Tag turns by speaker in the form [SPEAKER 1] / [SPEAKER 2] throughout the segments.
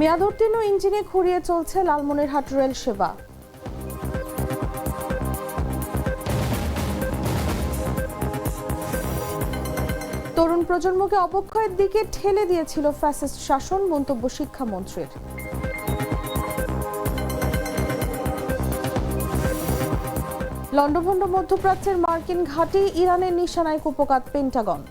[SPEAKER 1] মেয়াদোত্তীর্ণ ইঞ্জিনে খুঁড়িয়ে চলছে লালমনিরহাট রেল সেবা। তরুণ প্রজন্মকে অবক্ষয়ের দিকে ঠেলে দিয়েছিল ফ্যাসিস্ট শাসন, মন্তব্য শিক্ষামন্ত্রীর। লন্ডভন্ড মধ্যপ্রাচ্যের মার্কিন ঘাঁটি, ইরানের নিশানায় কুপকাত পেন্টাগন।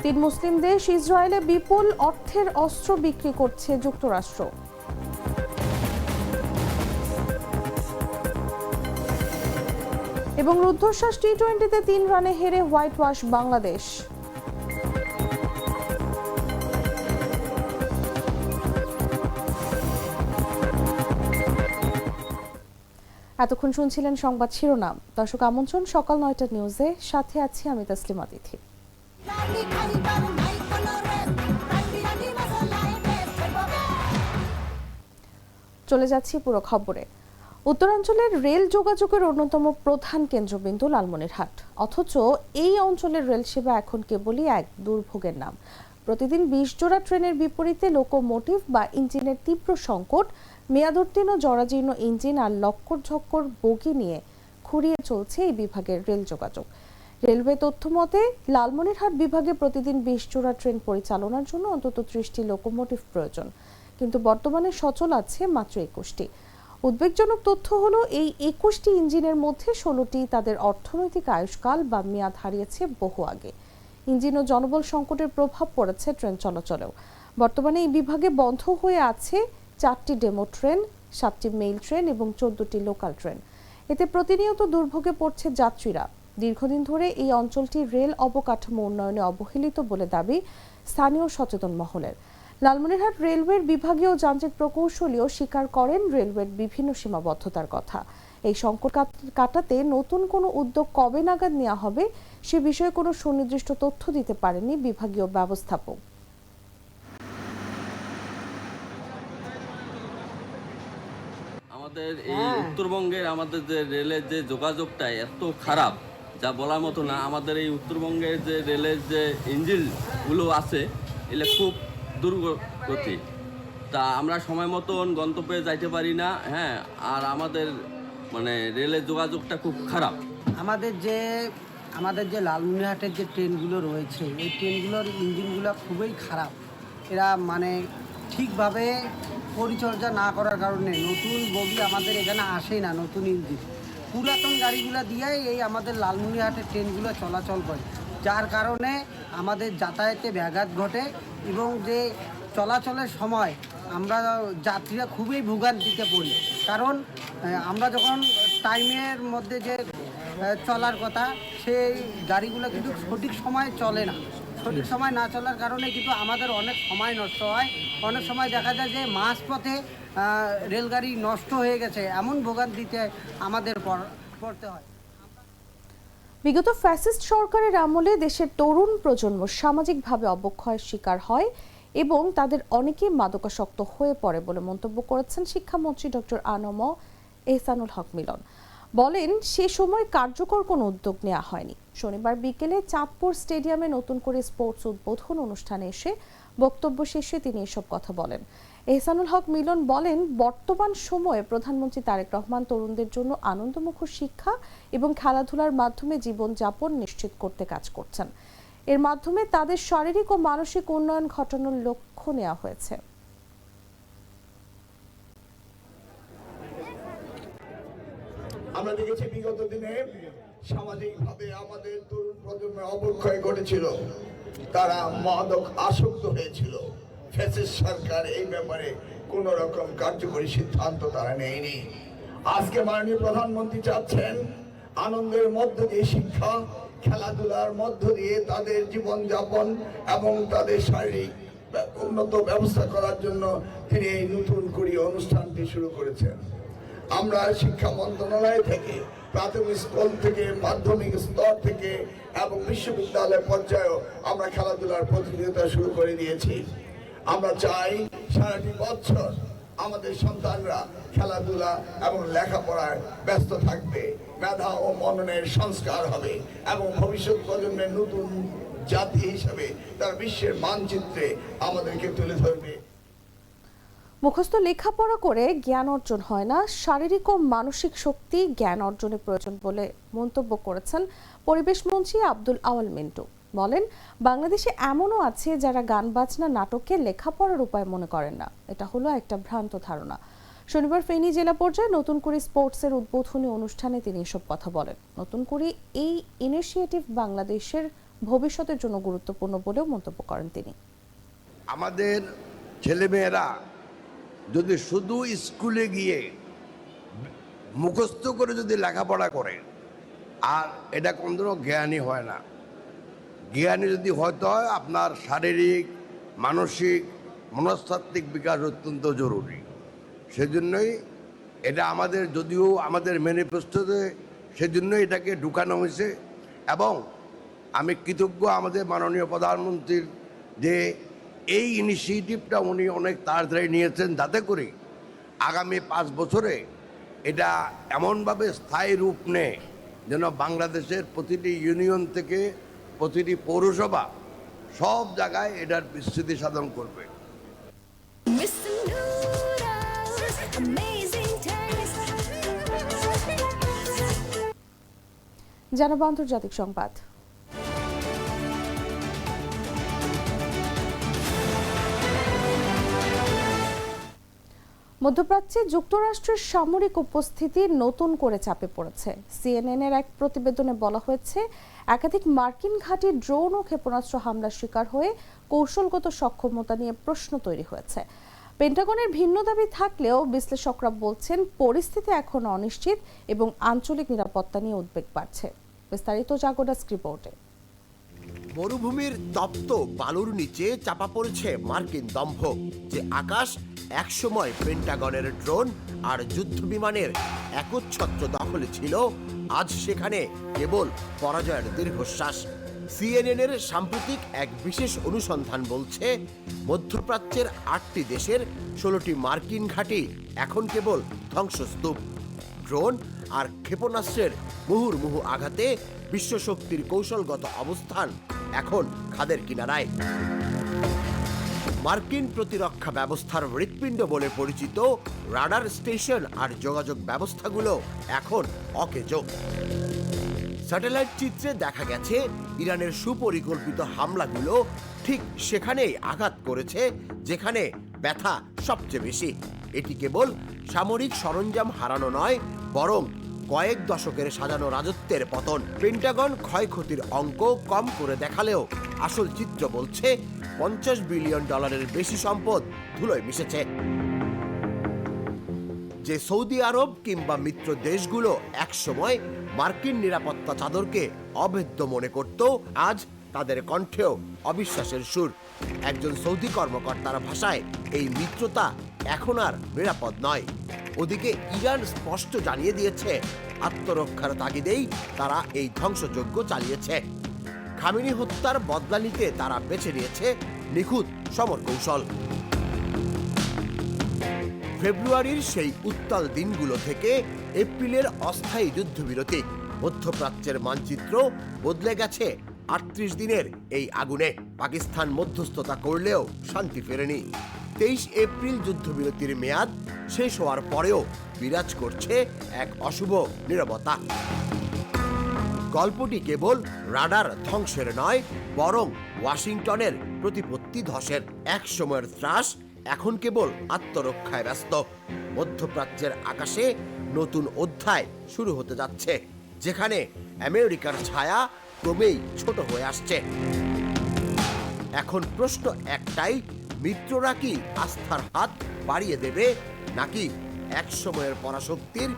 [SPEAKER 1] তিন মুসলিম দেশ ইসরায়েলে বিপুল অর্থের অস্ত্র বিক্রি করছে যুক্তরাষ্ট্র। এবং রুদ্ধশ্বাস টি-20তে 3 রানে হেরে হোয়াইট ওয়াশ বাংলাদেশ। এতক্ষণ শুনছিলেন সংবাদ শিরোনাম। দর্শক আমন্ত্রণ সকাল 9টা নিউজে, সাথে আছি আমি তাসলিমা তিথি। চলে যাচ্ছি পুরো খবরে। উত্তরাঞ্চলের রেল যোগাযোগের অন্যতম প্রধান কেন্দ্রবিন্দু লালমনিরহাট, অথচ এই অঞ্চলের রেল সেবা এখন কেবলই এক দুর্ভোগের নাম। প্রতিদিন 20 জোড়া ট্রেনের বিপরীতে লোকোমোটিভ বা ইঞ্জিনের তীব্র সংকট, মেয়াদোত্তীর্ণ জরাজীর্ণ ইঞ্জিন আর লক্কর ঝক্কর বগি নিয়ে খুঁড়িয়ে চলছে এই বিভাগের রেল যোগাযোগ। রেলওয়ে তথ্য মতে লালমনিরহাট বিভাগে প্রতিদিন 20 জোড়া ট্রেন পরিচালনার জন্য অন্তত 30টি লোকোমোটিভ প্রয়োজন, কিন্তু বর্তমানে সচল আছে মাত্র 21টি। উদ্বেগজনক তথ্য হলো এই 21টি ইঞ্জিনের মধ্যে 16টি তাদের অর্থনৈতিক আয়ুষ্কাল বা মেয়াদ হারিয়েছে বহু আগে। ইঞ্জিন ও জনবল সংকটের প্রভাব পড়েছে ট্রেন চলাচলেও। বর্তমানে এই বিভাগে বন্ধ হয়ে আছে 4টি ডেমো ট্রেন, 7টি মেইল ট্রেন এবং 14টি লোকাল ট্রেন। এতে প্রতিনিয়ত দুর্ভোগে পড়ছে যাত্রীরা। দীর্ঘদিন ধরে এই অঞ্চলটি রেল অবকাঠামো উন্নয়নে অবহেলিত বলে দাবি স্থানীয় সচেতন মহলের। লালমনিরহাট রেলওয়ের বিভাগীয় যান্ত্রিক প্রকৌশলীও স্বীকার করেন রেলওয়ের বিভিন্ন সীমাবদ্ধতার কথা। এই সংকট কাটাতে নতুন কোনো উদ্যোগ কবে নাগাদ নেওয়া হবে সে বিষয়ে কোনো সুনির্দিষ্ট তথ্য দিতে পারেনি বিভাগীয় ব্যবস্থাপক।
[SPEAKER 2] আমাদের এই উত্তরবঙ্গের আমাদের যে রেলের যে যোগাযোগটা এত খারাপ যা বলার মতো না। আমাদের এই উত্তরবঙ্গের যে রেলের যে ইঞ্জিনগুলো আছে এগুলো খুব দুর্গতি, তা আমরা সময় মতন গন্তব্যে যাইতে পারি না। হ্যাঁ, আর আমাদের মানে রেলের যোগাযোগটা খুব খারাপ।
[SPEAKER 3] আমাদের যে লালমনিরহাটের যে ট্রেনগুলো রয়েছে এই ট্রেনগুলোর ইঞ্জিনগুলো খুবই খারাপ। এরা মানে ঠিকভাবে পরিচর্যা না করার কারণে নতুন বগি আমাদের এখানে আসেই না, নতুন ইঞ্জিন। পুরাতন গাড়িগুলো দিয়েই এই আমাদের লালমনিরহাটের ট্রেনগুলো চলাচল করে, যার কারণে আমাদের যাতায়াতে ব্যাঘাত ঘটে এবং যে চলাচলের সময় আমরা যাত্রীরা খুবই ভোগান্তিতে পড়ি। কারণ আমরা যখন টাইমের মধ্যে যে চলার কথা সেই গাড়িগুলো কিন্তু সঠিক সময়ে চলে না। সঠিক সময় না চলার কারণে কিন্তু আমাদের অনেক সময় নষ্ট হয়। অনেক সময় দেখা যায় যে মাঝপথে রেলগাড়ি নষ্ট হয়ে গেছে, এমন ভোগান্তিতে আমাদের পড়তে হয়।
[SPEAKER 1] বিগত ফ্যাসিস্ট সরকারের আমলে দেশের তরুণ প্রজন্ম সামাজিকভাবে অবক্ষয়ের শিকার হয় এবং তাদের অনেকেই মাদকাসক্ত হয়ে পড়ে বলে মন্তব্য করেছেন শিক্ষামন্ত্রী ডক্টর আ.ন.ম এহসানুল হক মিলন। বলেন, সে সময় কার্যকর কোনো উদ্যোগ নেওয়া হয়নি। শনিবার বিকেলে চাঁদপুর স্টেডিয়ামে নতুন করে স্পোর্টস উদ্বোধন অনুষ্ঠানে এসে বক্তব্য শেষে তিনি এসব কথা বলেন। এহসানুল হক মিলন বলেন, বর্তমান সময়ে প্রধানমন্ত্রী তারেক রহমান তরুণদের জন্য আনন্দমুখর শিক্ষা এবং খেলাধুলার মাধ্যমে জীবনযাপন নিশ্চিত করতে কাজ করছেন। এর মাধ্যমে তাদের শারীরিক ও মানসিক উন্নয়ন ঘটানোর লক্ষ্য নেওয়া হয়েছে।
[SPEAKER 4] আমরা দেখেছি বিগত দিনে সামাজিকভাবে আমাদের তরুণ প্রজন্মের অবক্ষয় ঘটেছিল, তারা মাদক আসক্ত হয়েছিল। ফ্যাসিস্ট সরকার এই ব্যাপারে কোন রকম কার্যকরী সিদ্ধান্ত তারা নেয়নি। আজকে মাননীয় প্রধানমন্ত্রী চাচ্ছেন আনন্দের মধ্য দিয়ে শিক্ষা, খেলাধুলার মধ্য দিয়ে তাদের জীবনযাপন এবং তাদের শারীরিক উন্নত ব্যবস্থা করার জন্য তিনি এই নতুন করে অনুষ্ঠানটি শুরু করেছেন। আমরা শিক্ষা মন্ত্রণালয় থেকে প্রাথমিক স্কুল থেকে মাধ্যমিক স্তর থেকে এবং বিশ্ববিদ্যালয় পর্যায়েও আমরা খেলাধুলার প্রতিযোগিতা শুরু করে দিয়েছি। আমরা চাই সারাটি বছর আমাদের সন্তানরা খেলাধুলা এবং লেখাপড়ায় ব্যস্ত থাকবে, মেধা ও মননের সংস্কার হবে এবং ভবিষ্যৎ প্রজন্মের নতুন জাতি হিসেবে তার বিশ্বের মানচিত্রে আমাদেরকে তুলে ধরবে।
[SPEAKER 1] মুখস্থ লেখাপড়া করে জ্ঞান অর্জন হয় না, শারীরিক ও মানসিক শক্তি জ্ঞান অর্জনের প্রয়োজন বলে মন্তব্য করেছেন পরিবেশ মন্ত্রী আব্দুল আওয়াল মিন্টু। বলেন, বাংলাদেশে এমনও আছে যারা গান বাজনা নাটককে লেখাপড়ার উপায় মনে করেন না। এটা হলো একটা ভ্রান্ত ধারণা। শনিবার ফেনী জেলা পর্যায়ে নতুন করে স্পোর্টসের উদ্বোধনী অনুষ্ঠানে তিনি এসব কথা বলেন। নতুন করে এই ইনিশিয়েটিভ বাংলাদেশের ভবিষ্যতের জন্য গুরুত্বপূর্ণ বলেও মন্তব্য করেন তিনি।
[SPEAKER 5] আমাদের ছেলেমেয়েরা যদি শুধু স্কুলে গিয়ে মুখস্থ করে যদি লেখাপড়া করে, আর এটা কোনো জ্ঞানী হয় না। জ্ঞানী যদি হতে হয়, আপনার শারীরিক, মানসিক, মনস্তাত্ত্বিক বিকাশ অত্যন্ত জরুরি। সেজন্যই এটা আমাদের, যদিও আমাদের ম্যানিফেস্টোতে সেজন্য এটাকে ঢুকানো হয়েছে। এবং আমি কৃতজ্ঞ আমাদের মাননীয় প্রধানমন্ত্রীর যে এই ইনিশিয়েটিভটা উনি অনেক তাড়াতাড়ি নিয়েছেন, যাতে করে আগামী 5 বছরে এটা এমনভাবে স্থায়ী রূপ নেয় যেন বাংলাদেশের প্রতিটি ইউনিয়ন থেকে প্রতিটি পৌরসভা সব জায়গায় এটার বিস্তৃতি সাধন করবে।
[SPEAKER 1] জানাবো আন্তর্জাতিক সংবাদ। মধ্যপ্রাচ্যে যুক্তরাষ্ট্রের সামরিক উপস্থিতি নতুন করে চাপে পড়েছে। সিএনএন-এর এক প্রতিবেদনে বলা হয়েছে, একাধিক মার্কিন ঘাঁটি ড্রোন ও ক্ষেপণাস্ত্র হামলার শিকার হয়ে কৌশলগত সক্ষমতা নিয়ে প্রশ্ন তৈরি হয়েছে। পেন্টাগনের ভিন্ন দাবি থাকলেও বিশ্লেষকরা বলছেন পরিস্থিতি এখন অনিশ্চিত এবং আঞ্চলিক নিরাপত্তা নিয়ে উদ্বেগ বাড়ছে। বিস্তারিত জাগো ডেস্ক রিপোর্টে।
[SPEAKER 6] মরুভূমির তপ্ত বালুর নিচে চাপা পড়েছে মার্কিন দম্ভ, যে আকাশ একসময় পেন্টাগনের ড্রোন আর যুদ্ধ বিমানের একচ্ছত্র দখলে ছিল, আজ সেখানে কেবল পরাজয়ের দীর্ঘশ্বাস। সিএনএন-এর সাম্প্রতিক এক বিশেষ অনুসন্ধান বলছে, মধ্যপ্রাচ্যের 8টি দেশের 16টি মার্কিন ঘাঁটি এখন কেবল ধ্বংসস্তূপ। ড্রোন আর ক্ষেপণাস্ত্রের মুহুর্মুহু আঘাতে বিশ্বশক্তির কৌশলগত অবস্থান এখন খাদের কিনারায়। মার্কিন প্রতিরক্ষা ব্যবস্থার হৃৎপিণ্ড বলে পরিচিত রাডার স্টেশন আর যোগাযোগ ব্যবস্থাগুলো এখন অকেজো। স্যাটেলাইট চিত্রে দেখা গেছে, ইরানের সুপরিকল্পিত হামলাগুলো ঠিক সেখানেই আঘাত করেছে যেখানে ব্যথা সবচেয়ে বেশি। এটি কেবল সামরিক সরঞ্জাম হারানো নয়, বরং কয়েক দশকের সাজানো রাজত্বের পতন। পেন্টাগন ক্ষয়ক্ষতির অঙ্ক কম করে দেখালেও আসল চিত্র বলছে $50 বিলিয়ন বেশি সম্পদ ধুলোয় মিশেছে। যে সৌদি আরব কিংবা মিত্র দেশগুলো একসময় মার্কিন নিরাপত্তা চাদরকে অভেদ্য মনে করত, আজ তাদের কণ্ঠেও অবিশ্বাসের সুর। একজন সৌদি কর্মকর্তার ভাষায়, এই মিত্রতা এখন আর নিরাপদ নয়। ওদিকে ইরান স্পষ্ট জানিয়ে দিয়েছে, আত্মরক্ষার তাগিদেই তারা এই ধ্বংসযজ্ঞ চালিয়েছে। খামেনি হত্যার বদলা নিতে তারা বেছে নিয়েছে নিখুঁত সমর কৌশল। ফেব্রুয়ারির সেই উত্তাল দিনগুলো থেকে এপ্রিলের অস্থায়ী যুদ্ধবিরতি, মধ্যপ্রাচ্যের মানচিত্র বদলে গেছে 38 দিনের এই আগুনে। পাকিস্তান মধ্যস্থতা করলেও শান্তি ফেরেনি। 23 এপ্রিল যুদ্ধবিরতির মেয়াদ শেষ হওয়ার পরেও বিরাজ করছে এক অশুভ নীরবতা। গল্পটি কেবল রাডার ধ্বংসের নয়, বরং ওয়াশিংটনের প্রতিপত্তি ধসের। এক সময়ের ত্রাস এখন কেবল আত্মরক্ষায় ব্যস্ত। মধ্যপ্রাচ্যের আকাশে নতুন অধ্যায় শুরু হতে যাচ্ছে, যেখানে আমেরিকার ছায়া ক্রমেই ছোট হয়ে আসছে। এখন প্রশ্ন একটাই, মিত্ররা কি আস্থার হাত বাড়িয়ে দেবে, নাকি এক সময়ের পরাশক্তির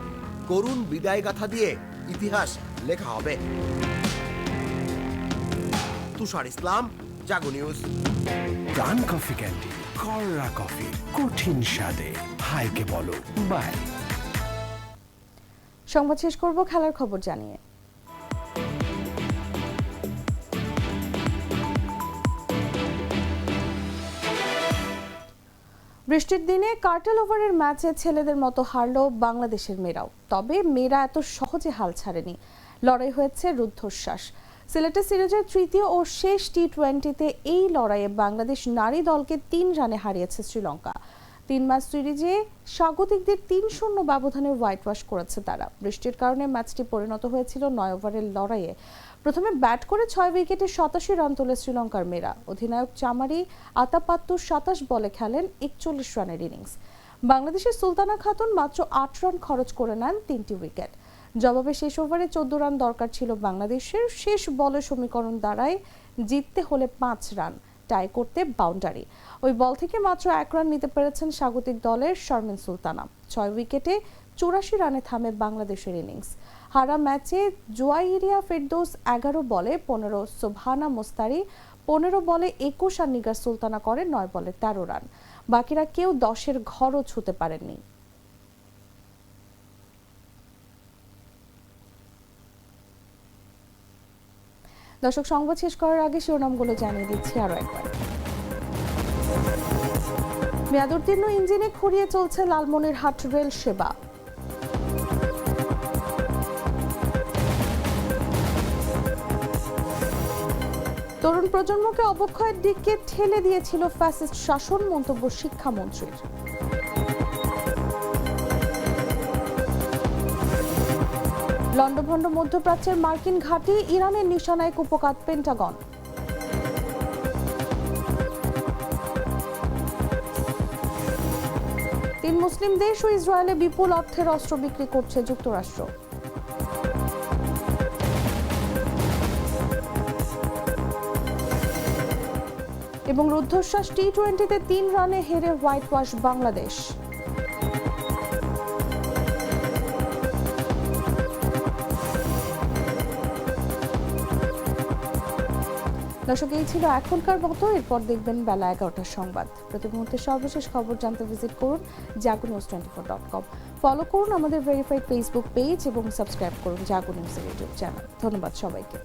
[SPEAKER 6] করুণ বিদায়গাথা দিয়ে ইতিহাস লেখা হবে? তুষার ইসলাম, জাগো নিউজ।
[SPEAKER 7] প্রাণ কফি ক্যান্ডি, কররা কফি, কঠিন স্বাদে, হাইকে বলো বাই।
[SPEAKER 1] সংবাদ শেষ করব খেলার খবর জানিয়ে। বৃষ্টির দিনে কার্টেল ওভারের ম্যাচে ছেলেদের মতো হারল বাংলাদেশের মেয়েরাও। তবে মেয়েরা এত সহজে হাল ছাড়েনি, লড়াই হয়েছে রুদ্ধশ্বাস। সিলেটে সিরিজের তৃতীয় ও শেষ টি-20-তে এই লড়াইয়ে বাংলাদেশ নারী দলকে 3 রানে হারিয়েছে শ্রীলঙ্কা। 3 ম্যাচ সিরিজে স্বাগতিকদের 3-0 ব্যবধানে হোয়াইট ওয়াশ করেছে তারা। বৃষ্টির কারণে ম্যাচটি পরিণত হয়েছিল 9 ওভারের লড়াইয়ে। প্রথমে ব্যাট করে 6 উইকেটে 87 রান তোলে শ্রীলঙ্কার মেয়েরা। অধিনায়ক চামারি আতাপাত্তু 27 বলে খেলেন 41 রানের ইনিংস। বাংলাদেশের সুলতানা খাতুন মাত্র 8 রান খরচ করে নেন 3টি উইকেট। জবাবে শেষ ওভারে 14 রান দরকার ছিল বাংলাদেশের। শেষ বলে সমীকরণ দাঁড়ায় জিততে হলে 5 রান, টাই করতে বাউন্ডারি। ওই বল থেকে মাত্র 1 রান নিতে পেরেছেন স্বাগতিক দলের শারমিন সুলতানা। 6 উইকেটে 84 রানে থামে বাংলাদেশের ইনিংস। হারা ম্যাচে জোয়াইরিয়া ফেরদৌস 11 বলে 15, সোবহানা মোস্তারি 15 বলে 21 আর নিগার সুলতানা করে 9 বলে 13 রান। বাকিরা কেউ 10-এর ঘরও ছুঁতে পারেননি। দর্শক, সংবাদ শেষ করার আগে শিরোনামগুলো জানিয়ে দিচ্ছি আরো একবার। মেয়াদোত্তীর্ণ ইঞ্জিনে খুঁড়িয়ে চলছে লালমনিরহাট রেল সেবা। তরুণ প্রজন্মকে অবক্ষয়ের দিকে ঠেলে দিয়েছিল ফ্যাসিস্ট শাসন, মন্তব্য শিক্ষামন্ত্রীর। লন্ডভন্ড মধ্যপ্রাচ্যের মার্কিন ঘাঁটি, ইরানের নিশানায় কুপকাত পেন্টাগন। তিন মুসলিম দেশ ও ইসরায়েলে বিপুল অর্থের অস্ত্র বিক্রি করছে যুক্তরাষ্ট্র। এবং রুদ্ধশ্বাস টি-20-তে 3 রানে হেরে হোয়াইট ওয়াশ বাংলাদেশ। দর্শক, এই ছিল এখনকার মতো। এরপর দেখবেন বেলা 11টার সংবাদ। প্রতি মুহূর্তে সর্বশেষ খবর জানতে ভিজিট করুন jagonews24.com। ফলো করুন আমাদের ভেরিফাইড ফেসবুক পেজ এবং সাবস্ক্রাইব করুন জাগো নিউজের ইউটিউব চ্যানেল। ধন্যবাদ সবাইকে।